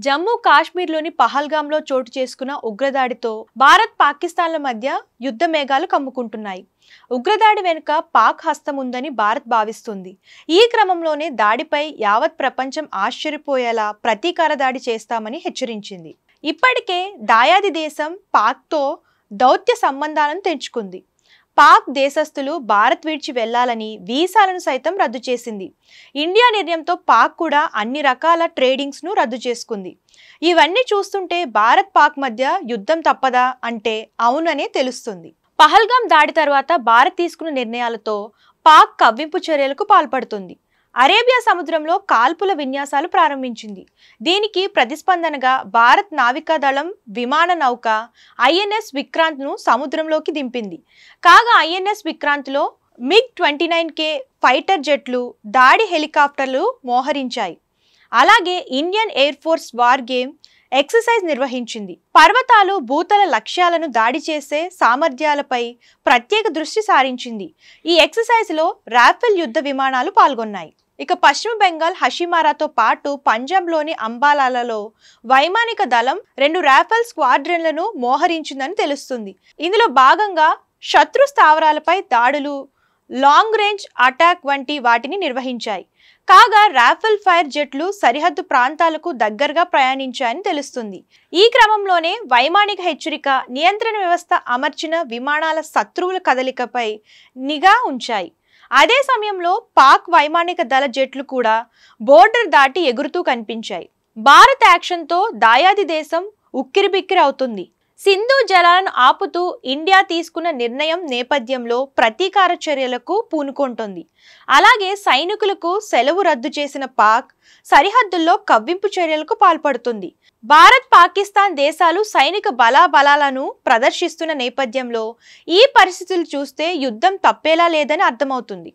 జమ్మూ కాశ్మీర్లోని పహల్గాంలో చోటు చేసుకున్న ఉగ్రదాడితో భారత్ పాకిస్తాన్ల మధ్య యుద్ధ మేఘాలు కమ్ముకుంటున్నాయి. ఉగ్రదాడి వెనుక పాక్ హస్తం ఉందని భారత్ భావిస్తుంది. ఈ క్రమంలోనే దాడిపై యావత్ ప్రపంచం ఆశ్చర్యపోయేలా ప్రతీకార దాడి చేస్తామని హెచ్చరించింది. ఇప్పటికే దాయాది దేశం పాక్తో దౌత్య సంబంధాలను తెంచుకుంది. పాక్ దేశస్థులు భారత్ విడిచి వెళ్లాలని వీసాలను సైతం రద్దు చేసింది. ఇండియా నిర్ణయంతో పాక్ కూడా అన్ని రకాల ట్రేడింగ్స్ను రద్దు చేసుకుంది. ఇవన్నీ చూస్తుంటే భారత్ పాక్ మధ్య యుద్ధం తప్పదా అంటే అవుననే తెలుస్తుంది. పహల్గాం దాడి తర్వాత భారత్ తీసుకున్న నిర్ణయాలతో పాక్ కవ్వింపు చర్యలకు పాల్పడుతుంది. అరేబియా సముద్రంలో కాల్పుల విన్యాసాలు ప్రారంభించింది. దీనికి ప్రతిస్పందనగా భారత్ నావికా దళం విమాన నౌక ఐఎన్ఎస్ విక్రాంత్ను సముద్రంలోకి దింపింది. కాగా ఐఎన్ఎస్ విక్రాంత్లో MiG-29K ఫైటర్ జెట్లు, దాడి హెలికాప్టర్లు మోహరించాయి. అలాగే Indian air force war game exercise నిర్వహించింది. పర్వతాలు, భూతల లక్ష్యాలను దాడి చేసే సామర్థ్యాలపై ప్రత్యేక దృష్టి సారించింది. ఈ ఎక్సర్సైజ్లో రాఫెల్ యుద్ధ విమానాలు పాల్గొన్నాయి. ఇక పశ్చిమ బెంగాల్ హషిమారాతో పాటు పంజాబ్లోని అంబాలాలలో వైమానిక దళం 2 రాఫెల్ స్క్వాడ్రన్లను మోహరించిందని తెలుస్తుంది. ఇందులో భాగంగా శత్రు స్థావరాలపై దాడులు, లాంగ్ రేంజ్ అటాక్ వంటి వాటిని నిర్వహించాయి. కాగా రాఫెల్ ఫైర్ జెట్లు సరిహద్దు ప్రాంతాలకు దగ్గరగా ప్రయాణించాయని తెలుస్తుంది. ఈ క్రమంలోనే వైమానిక హెచ్చరిక, నియంత్రణ వ్యవస్థ అమర్చిన విమానాల శత్రువుల కదలికపై నిఘా ఉంచాయి. అదే సమయంలో పాక్ వైమానిక దళ జెట్లు కూడా బోర్డర్ దాటి ఎగురుతూ కనిపించాయి. భారత్ యాక్షన్తో దాయాది దేశం ఉక్కిరిబిక్కిరి అవుతుంది. సింధు జలాలను ఆపుతూ ఇండియా తీసుకున్న నిర్ణయం నేపథ్యంలో ప్రతీకార చర్యలకు పూనుకుంటోంది. అలాగే సైనికులకు సెలవు రద్దు చేసిన పాక్ సరిహద్దుల్లో కవ్వింపు చర్యలకు పాల్పడుతుంది. భారత్, పాకిస్తాన్ దేశాలు సైనిక బలాలను ప్రదర్శిస్తున్న నేపథ్యంలో ఈ పరిస్థితులు చూస్తే యుద్ధం తప్పేలా లేదని అర్థమవుతుంది.